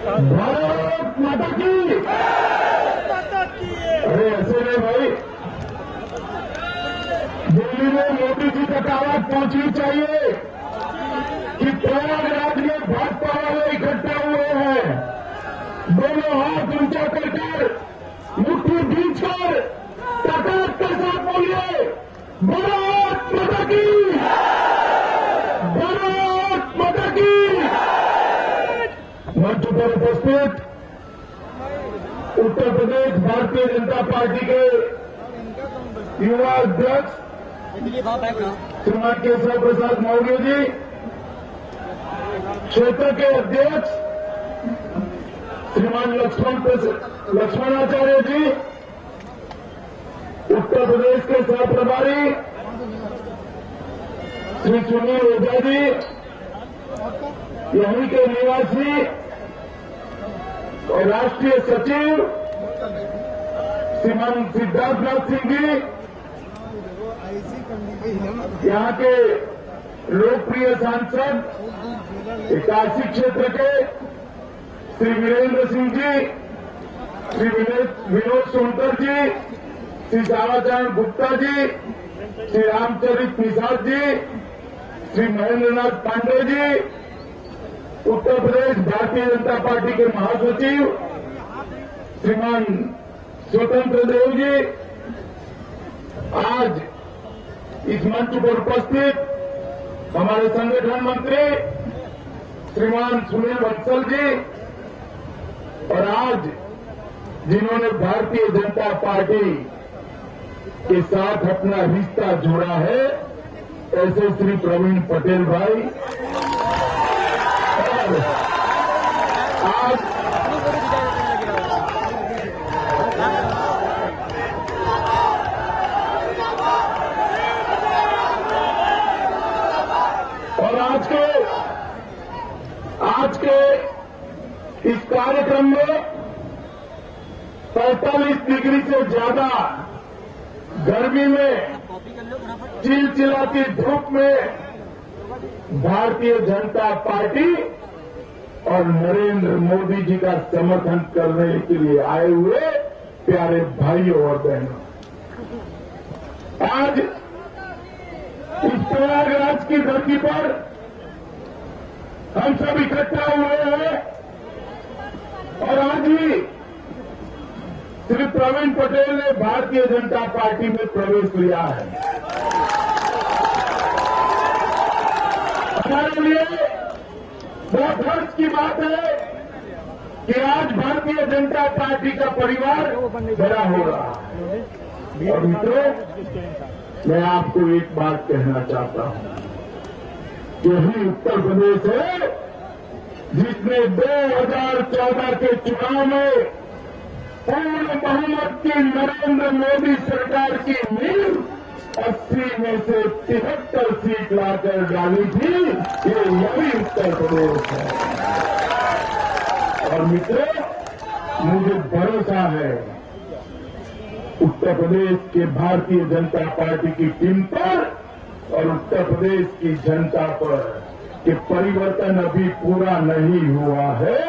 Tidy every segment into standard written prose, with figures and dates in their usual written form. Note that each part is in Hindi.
भारत माता की। अरे ऐसे नहीं भाई, दिल्ली में मोदी जी तक आवाज पहुंचनी चाहिए कि प्रयागराज में भाजपा वाले इकट्ठा हुए हैं। दोनों हाथ ऊंचा कर मुट्ठी भींचकर ताकत के साथ बोलिए, भारत माता की, भारत माता की। मंच पर उपस्थित उत्तर प्रदेश भारतीय जनता पार्टी के युवा अध्यक्ष श्रीमान केशव प्रसाद मौर्य जी, क्षेत्र के अध्यक्ष श्रीमान लक्ष्मणाचार्य जी, उत्तर प्रदेश के सह प्रभारी श्री सुनील ओझा जी, यहीं के निवासी और राष्ट्रीय सचिव श्रीमान सिद्धार्थनाथ सिंह जी, यहाँ के लोकप्रिय सांसद काशी क्षेत्र के श्री वीरेंद्र सिंह जी, श्री विनोद सोनकर जी, श्री दावाचरण गुप्ता जी, श्री रामचरित निषाद जी, श्री महेंद्रनाथ पांडे जी, उत्तर प्रदेश भारतीय जनता पार्टी के महासचिव श्रीमान स्वतंत्र देव जी, आज इस मंच पर उपस्थित हमारे संगठन मंत्री श्रीमान सुनील बंसल जी, और आज जिन्होंने भारतीय जनता पार्टी के साथ अपना रिश्ता जोड़ा है, ऐसे श्री प्रवीण पटेल भाई, आज और आज के इस कार्यक्रम में 45 डिग्री से ज्यादा गर्मी में, चिलचिलाती धूप में भारतीय जनता पार्टी और नरेंद्र मोदी जी का समर्थन करने के लिए आए हुए प्यारे भाइयों और बहनों, आज इस प्रयागराज की धरती पर हम सब इकट्ठा हुए हैं और आज ही श्री प्रवीण पटेल ने भारतीय जनता पार्टी में प्रवेश किया है। हमारे लिए बहुत हर्ष की बात है कि आज भारतीय जनता पार्टी का परिवार बड़ा हो रहा है। और मित्रों, मैं आपको एक बात कहना चाहता हूं, यही उत्तर प्रदेश है जिसने 2014 के चुनाव में पूर्ण बहुमत की नरेंद्र मोदी सरकार की नींव 80 में से 73 सीट लाकर डाली थी। ये यही उत्तर प्रदेश है। और मित्रों, मुझे भरोसा है उत्तर प्रदेश के भारतीय जनता पार्टी की टीम पर और उत्तर प्रदेश की जनता पर कि परिवर्तन अभी पूरा नहीं हुआ है,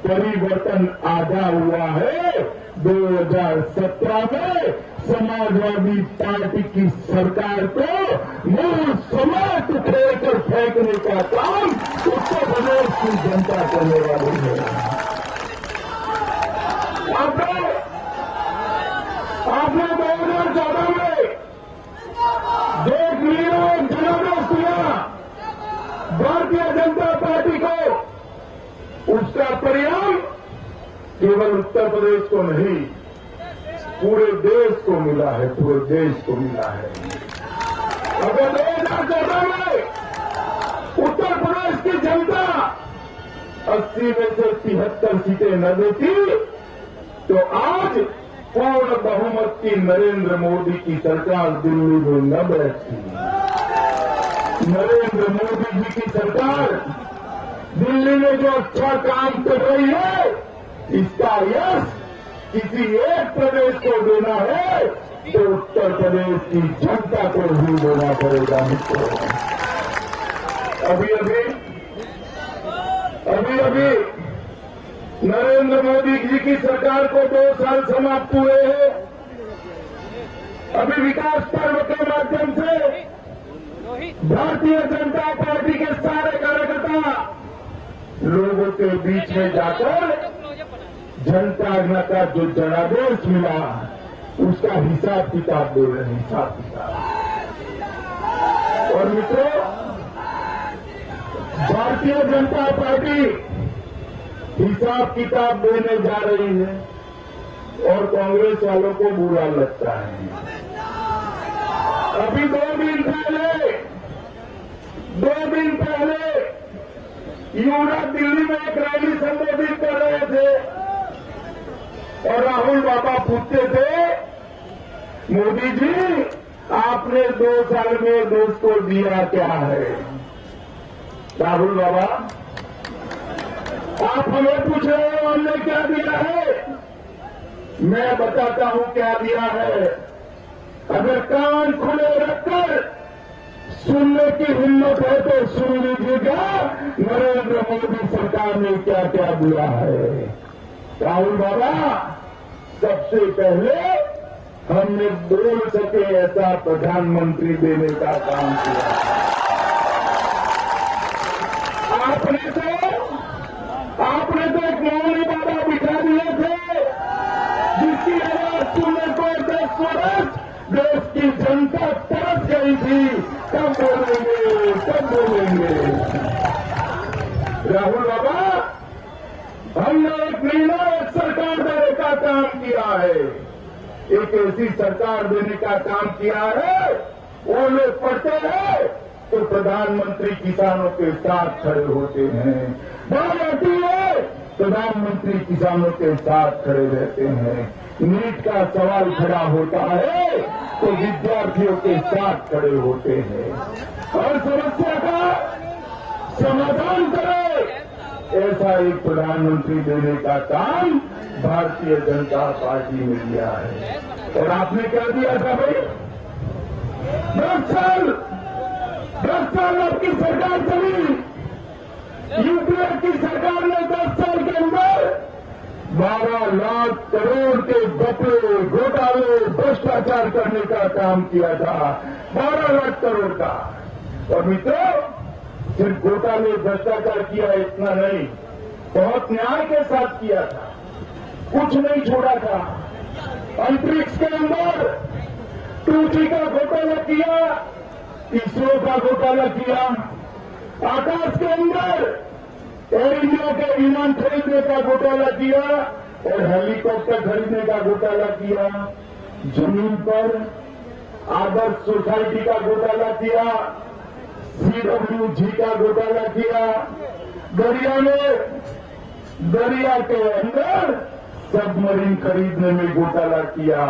परिवर्तन आधा हुआ है। 2017 में समाजवादी पार्टी की सरकार को मूल समाज उठेकर फेंकने का काम उत्तर प्रदेश की जनता करने वाली है। आपने 2014 में देख लिया, जनादेश दिया भारतीय जनता पार्टी को, उसका परिणाम केवल उत्तर प्रदेश को नहीं, पूरे देश को मिला है, पूरे देश को मिला है। अगर 2014 में उत्तर प्रदेश की जनता 80 में से 73 सीटें न देती तो आज पूर्ण बहुमत की नरेंद्र मोदी की सरकार दिल्ली में न बैठती। नरेंद्र मोदी जी की सरकार दिल्ली में जो अच्छा काम कर रही है, इसका यश किसी एक प्रदेश को देना है तो उत्तर प्रदेश की जनता को ही देना पड़ेगा। मित्रों, अभी नरेंद्र मोदी जी की सरकार को 2 साल समाप्त हुए हैं। अभी विकास पर्व के माध्यम से भारतीय जनता पार्टी के सारे कार्यकर्ता लोगों के बीच में जाकर जनता का जो जनादेश मिला उसका हिसाब किताब दे रहे हैं, हिसाब किताब। और मित्रों, भारतीय जनता पार्टी हिसाब किताब देने जा रही है और कांग्रेस वालों को बुरा लगता है। अभी 2 दिन पहले युवराज दिल्ली में एक रैली संबोधित कर रहे थे और राहुल बाबा पूछते थे, मोदी जी आपने 2 साल में देश को दिया क्या है? राहुल बाबा, आप हमें पूछ रहे हो हमने क्या दिया है? मैं बताता हूं क्या दिया है। अगर कान खुले रखकर सुनने की हिम्मत है तो सुन लीजिएगा नरेंद्र मोदी सरकार ने क्या क्या दिया है। राहुल बाबा, सबसे पहले हमने बोल सके ऐसा प्रधानमंत्री देने का काम किया। आपने तो एक मौनी बाबा बिठा दिए थे जिसकी आवाज सुनने को 10 वर्ष देश की जनता तरस गई थी। कब बोलेंगे राहुल बाबा? हमने एक निर्णायक सरकार देने का काम किया है, एक ऐसी सरकार देने का काम किया है। वो लोग पढ़ते हैं तो प्रधानमंत्री किसानों के साथ खड़े होते हैं, बात आती है प्रधानमंत्री किसानों के साथ खड़े रहते हैं। नीट का सवाल खड़ा होता है तो विद्यार्थियों के साथ खड़े होते हैं। हर समस्या का समाधान करे, ऐसा एक प्रधानमंत्री देने का काम भारतीय जनता पार्टी ने किया है। और आपने क्या दिया था भाई? 10 साल आपकी सरकार चली। यूपीए की सरकार ने 10 साल के अंदर 12 लाख करोड़ के घपले, घोटाले, भ्रष्टाचार करने का काम किया था। 12 लाख करोड़ का। और मित्रों, सिर्फ घोटाले भ्रष्टाचार किया इतना नहीं, बहुत न्याय के साथ किया था, कुछ नहीं छोड़ा था। अंतरिक्ष के अंदर 2G का घोटाला किया, इसरो का घोटाला किया, आकाश के अंदर एयर इंडिया के विमान खरीदने का घोटाला किया और हेलीकॉप्टर खरीदने का घोटाला किया, जमीन पर आदर्श सोसाइटी का घोटाला किया, CWG का घोटाला किया, दरिया के अंदर सबमरीन खरीदने में घोटाला किया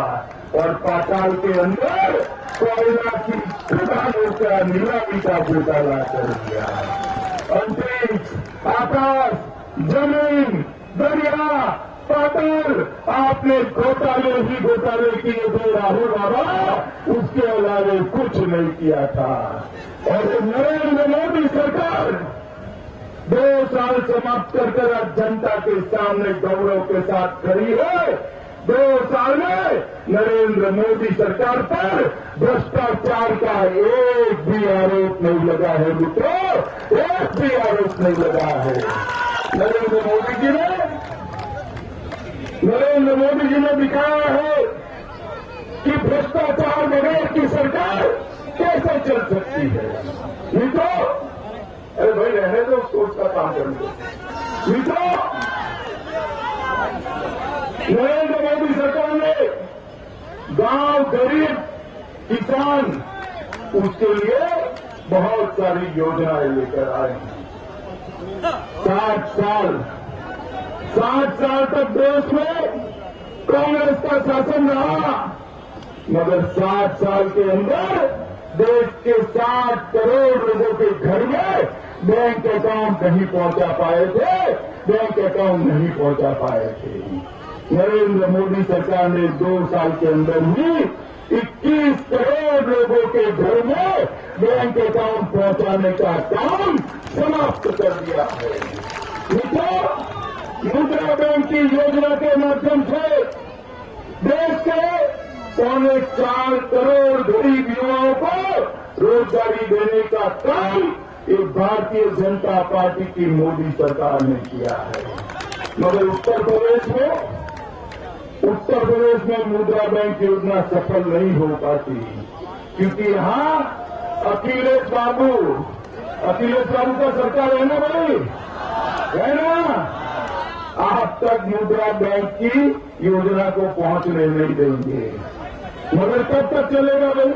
और पाताल के अंदर कोयला की खदानों का नीलामी का घोटाला कर दिया। अंतरिक्ष, आकाश, जमीन, दरिया, पाताल, आपने घोटाले ही घोटाले किए थे राहुल बाबा, उसके अलावा कुछ नहीं किया था। और नरेंद्र मोदी सरकार 2 साल समाप्त कर अब जनता के सामने गौरव के साथ खड़ी है। 2 साल में नरेंद्र मोदी सरकार पर भ्रष्टाचार का एक भी आरोप नहीं लगा है मित्रों, एक भी आरोप नहीं लगा है। नरेंद्र मोदी जी ने दिखाया है कि भ्रष्टाचार बगैर की सरकार कैसे चल सकती है। मित्रों, अरे भाई रहने दो, सोच का काम करने दो। मित्रों, नरेंद्र मोदी सरकार ने गांव, गरीब, किसान, उसके लिए बहुत सारी योजनाएं लेकर आए हैं। 60 साल तक देश में कांग्रेस का शासन रहा, मगर 60 साल के अंदर देश के 60 करोड़ लोगों के घर में बैंक अकाउंट नहीं पहुंचा पाए थे। नरेंद्र मोदी सरकार ने 2 साल के अंदर ही 21 करोड़ लोगों के घर में बैंक अकाउंट पहुंचाने का काम समाप्त कर दिया है। मुद्रा बैंक माध्यम से देश के 4.25 करोड़ गरीब युवाओं को रोजगारी देने का काम ये भारतीय जनता पार्टी की मोदी सरकार ने किया है। मगर उत्तर प्रदेश में मुद्रा बैंक योजना सफल नहीं हो पाती, क्योंकि यहां अखिलेश बाबू का सरकार है ना भाई, है ना। आप तक मुद्रा बैंक की योजना को पहुंचने नहीं देंगे। मगर कब तक चलेगा भाई?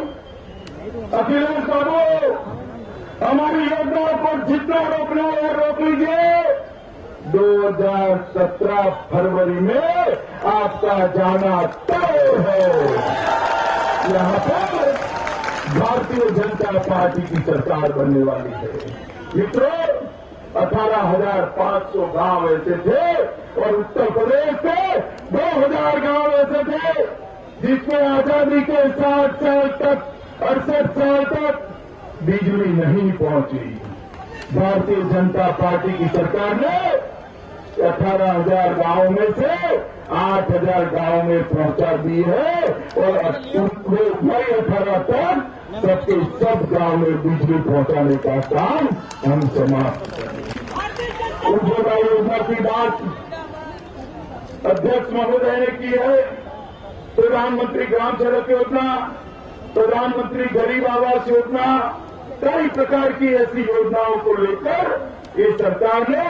अखिलेश बाबू, हमारी योजनाओं को जितना रोकना है रोक लीजिए। 2017 फरवरी में आपका जाना तय है। यहां पर भारतीय जनता पार्टी की सरकार बनने वाली है। मित्रों, 18,500 गांव ऐसे थे और उत्तर प्रदेश के 2,000 गांव ऐसे थे जिसमें आजादी के 60 साल तक 68 साल तक बिजली नहीं पहुंची। भारतीय जनता पार्टी की सरकार ने 18,000 गांवों में से 8,000 गांवों में पहुंचा दी है और मई 18 तक सबके सब गांव में बिजली पहुंचाने का काम हम समाप्त करेंगे। उज्ज्वला योजना की बात अध्यक्ष महोदय ने की है। प्रधानमंत्री ग्राम सड़क योजना, प्रधानमंत्री गरीब आवास योजना, कई प्रकार की ऐसी योजनाओं को लेकर ये सरकार ने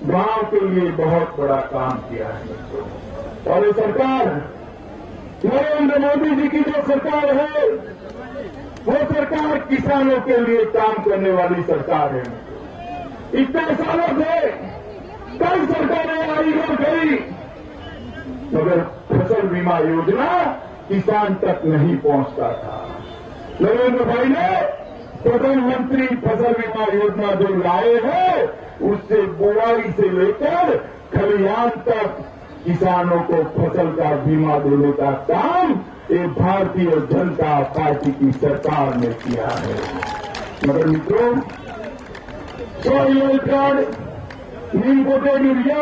गांव के लिए बहुत बड़ा काम किया है। और ये सरकार नरेंद्र मोदी जी की जो सरकार है वो सरकार किसानों के लिए काम करने वाली सरकार है। इतने सालों से कई सरकारें आई और गई, मगर फसल बीमा योजना किसान तक नहीं पहुंचता था। नरेंद्र भाई ने प्रधानमंत्री फसल बीमा योजना जो लाए हैं उससे बुआई से लेकर खलिहान तक किसानों को फसल का बीमा देने का काम ये भारतीय जनता पार्टी की सरकार ने किया है। मगर मित्रों, सॉइल हेल्थ कार्ड, नीम कोटेड यूरिया,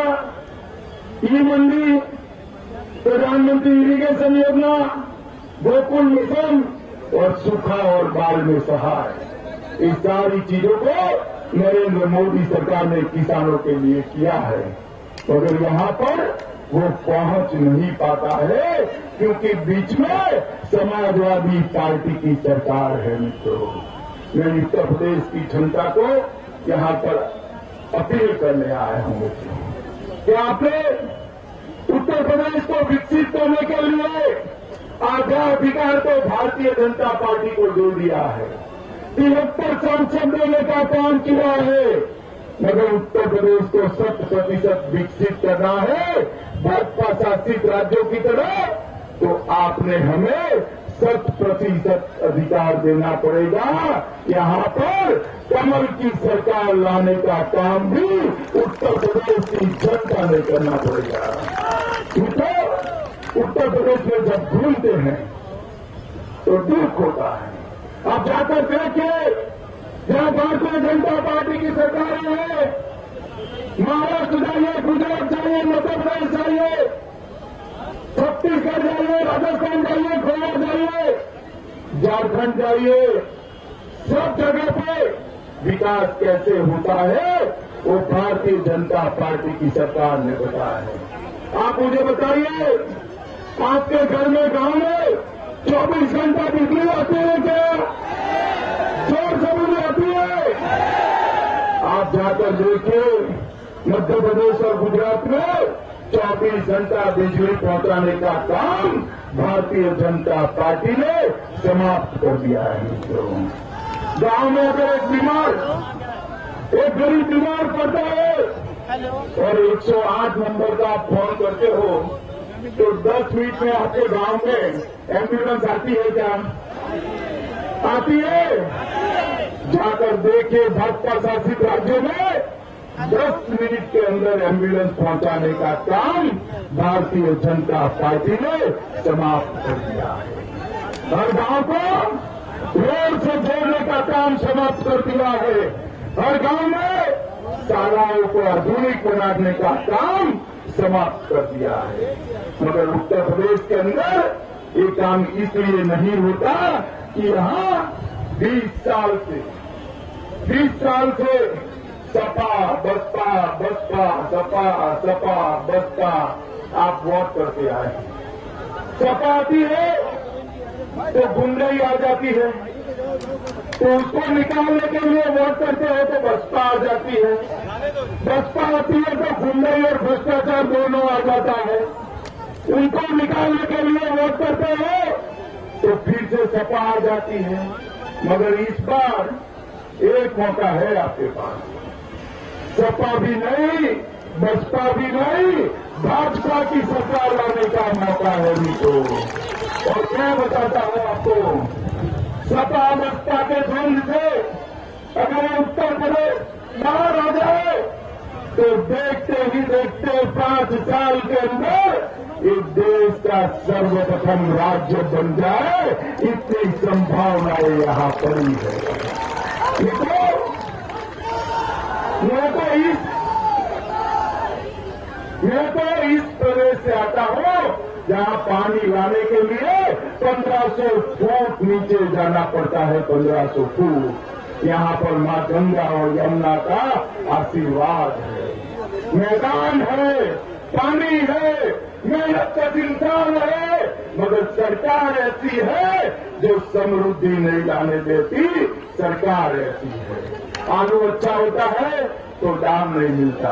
ई मंडी, प्रधानमंत्री इरिगेशन योजना, गोकुल मिशन और सूखा और बाढ़ में सहाय, इस सारी चीजों को नरेंद्र मोदी सरकार ने किसानों के लिए किया है। मगर यहां पर वो पहुंच नहीं पाता है क्योंकि बीच में समाजवादी पार्टी की सरकार है। मित्रों, मैं उत्तर प्रदेश की जनता को यहां पर अपील करने आया हूं कि आपने उत्तर प्रदेश को विकसित करने के लिए आधा अधिकार तो भारतीय जनता पार्टी को दे दिया है, 73 सांसद देने का काम किया है, मगर उत्तर प्रदेश को 100% विकसित करना है भाजपा शासित राज्यों की तरह, तो आपने हमें 100% अधिकार देना पड़ेगा। यहां पर कमल की सरकार लाने का काम भी उत्तर प्रदेश की जनता ने करना पड़ेगा। क्योंकि उत्तर प्रदेश में जब घूमते हैं तो दुख होता है। आप जाकर देखिए, जहां भारतीय जनता पार्टी की सरकार है, महाराष्ट्र जाइए, गुजरात जाइए, मध्य प्रदेश जाइए, छत्तीसगढ़ जाइए, राजस्थान जाइए, गोवा जाइए, झारखंड जाइए, सब जगह पे विकास कैसे होता है वो भारतीय जनता पार्टी की सरकार ने बताया है। आप मुझे बताइए, आपके घर में गांव में 24 घंटा बिजली आती है क्या? जोर से बिजली आती है? आप जाकर देखिए, मध्य प्रदेश और गुजरात में 24 घंटा बिजली पहुंचाने का काम भारतीय जनता पार्टी ने समाप्त कर दिया है। गांव में अगर एक गरीब बीमार पड़ता है और 108 नंबर का आप फोन करते हो तो 10 मिनट में आपके गांव में एम्बुलेंस आती है क्या? आती है? जाकर देखिए, भाजपा शासित राज्यों में 10 मिनट के अंदर एम्बुलेंस पहुंचाने का काम भारतीय जनता पार्टी ने समाप्त कर दिया है। हर गांव को रोड से जोड़ने का काम समाप्त कर दिया है। हर गांव में शालाओं को आधुनिक बनाने का काम समाप्त कर दिया है। मगर उत्तर प्रदेश के अंदर ये काम इसलिए नहीं होता कि यहां 20 साल से सपा बसपा बसपा सपा सपा बसपा आप वोट करते आए। सपा आती है तो गुंडई आ जाती है, तो उसको निकालने के लिए वोट करते हो तो बसपा आ जाती है। बसपा आती है तो गुंडई और भ्रष्टाचार दोनों आ जाता है। उनको निकालने के लिए वोट करते हो तो फिर से सपा आ जाती है। मगर इस बार एक मौका है आपके पास, सपा भी नहीं बसपा भी नहीं, भाजपा की सरकार लाने का मौका है मित्रों। और मैं बताता हूं आपको, सपा बसपा के द्वंद से अगर उत्तर प्रदेश बाहर आ जाए तो देखते ही देखते 5 साल के अंदर इस देश का सर्वप्रथम राज्य बन जाए, इतनी संभावनाएं यहां पड़ी है। मैं तो इस प्रदेश से आता हूं जहां पानी लाने के लिए 1500 फुट नीचे जाना पड़ता है। 1500 फुट यहां पर मां गंगा और यमुना का आशीर्वाद है, मैदान है, पानी है, मेहनत का इंसान है। मगर सरकार ऐसी है जो समृद्धि नहीं लाने देती, सरकार ऐसी है। आलू अच्छा होता है तो दाम नहीं मिलता,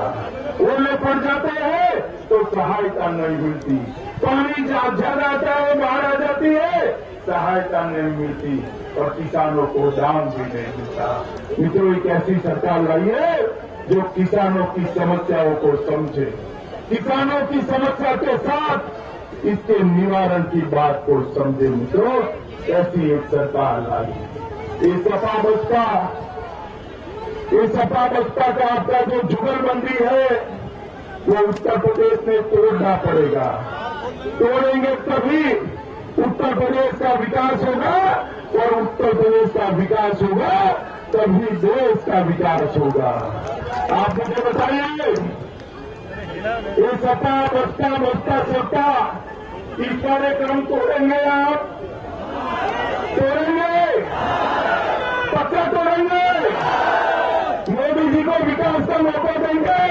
ओले पड़ जाते हैं तो सहायता नहीं मिलती, पानी ज्यादा आता है बाहर आ जाती है, सहायता नहीं मिलती और किसानों को दाम भी नहीं मिलता। मित्रों, एक ऐसी सरकार लाइए जो किसानों की समस्याओं को समझे, किसानों की समस्या के साथ इसके निवारण की बात को समझे। मित्रों, ऐसी एक सरकार लाई। ये सपा बसपा का आपका जो जुगलबंदी है वो उत्तर प्रदेश में तोड़ना पड़ेगा। तोड़ेंगे तभी उत्तर प्रदेश का विकास होगा, और उत्तर प्रदेश का विकास होगा तभी देश का विकास होगा। आप मुझे बताइए, ये सपा बसपा सपा इस कार्यक्रम तोड़ेंगे, आप तोड़ेंगे, पक्का तोड़ेंगे। मोदी जी को विकास का मौका देंगे,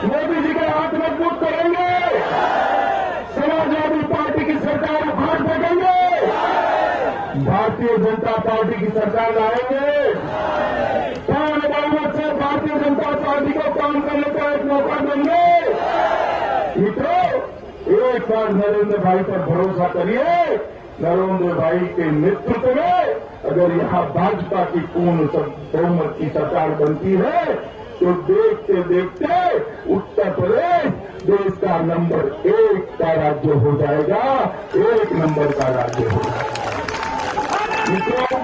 मोदी जी के हाथ मजबूत करेंगे, समाजवादी पार्टी की सरकार उखाड़ फेंकेंगे, भारतीय जनता पार्टी की सरकार लाएंगे। 5 बहुमत से भारतीय जनता पार्टी को काम करने का एक मौका देंगे। मित्रों, एक बार नरेंद्र भाई पर भरोसा करिए। नरेंद्र भाई के नेतृत्व में अगर यहां भाजपा की पूर्ण बहुमत की सरकार बनती है तो देखते देखते उत्तर प्रदेश देश का नंबर 1 का राज्य हो जाएगा, 1 नंबर का राज्य हो जाएगा। मित्रों,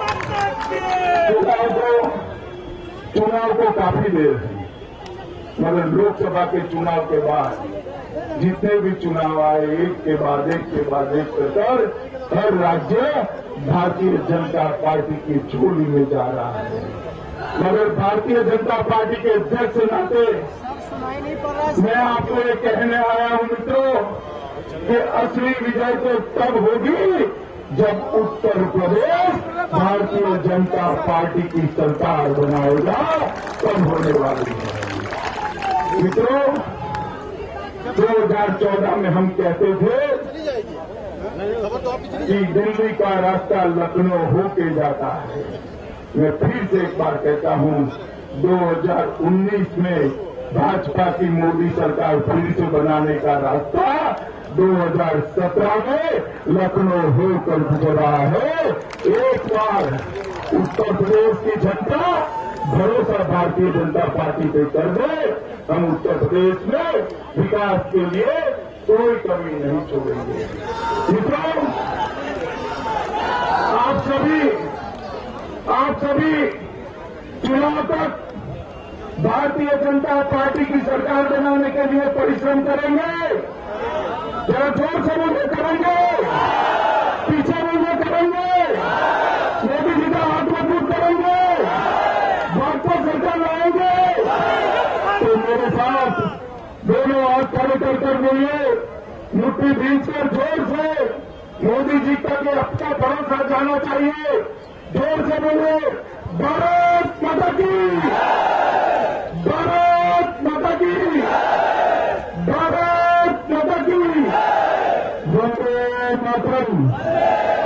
चुनाव को काफी देर है, मगर लोकसभा के चुनाव के बाद जितने भी चुनाव आए एक के बाद एक कर हर राज्य भारतीय जनता पार्टी की झोली में जा रहा है। मगर भारतीय जनता पार्टी के अध्यक्ष से नाते मैं आपको ये कहने आया हूं मित्रों कि असली विजय तो तब होगी जब उत्तर प्रदेश भारतीय जनता पार्टी की सरकार बनाएगा, तब होने वाली है। मित्रों, 2014 में हम कहते थे कि दिल्ली का रास्ता लखनऊ होके जाता है। मैं फिर से एक बार कहता हूं, 2019 में भाजपा की मोदी सरकार फिर से बनाने का रास्ता 2017 में लखनऊ होकर गुजरा है। एक बार उत्तर प्रदेश की जनता भरोसा भारतीय जनता पार्टी पे कर दे, हम उत्तर प्रदेश में विकास के लिए कोई कमी नहीं छोड़ेंगे। मित्रों, आप सभी चुनाव तक भारतीय जनता पार्टी की सरकार बनाने के लिए परिश्रम करेंगे। जरा जोर से बोले, करेंगे, पीछे बोले, करेंगे, मोदी जी का हाथ मजबूत करेंगे, भाजपा सरकार लाएंगे। तो मेरे साथ दोनों हाथ खड़े कर बोलिए, मुट्ठी भींचकर जोर से मोदी जी तक ये अपना भरोसा जाना चाहिए। जोर से बोले भारत माता की, भारत माता की, भारत माता की, वंदे मातरम।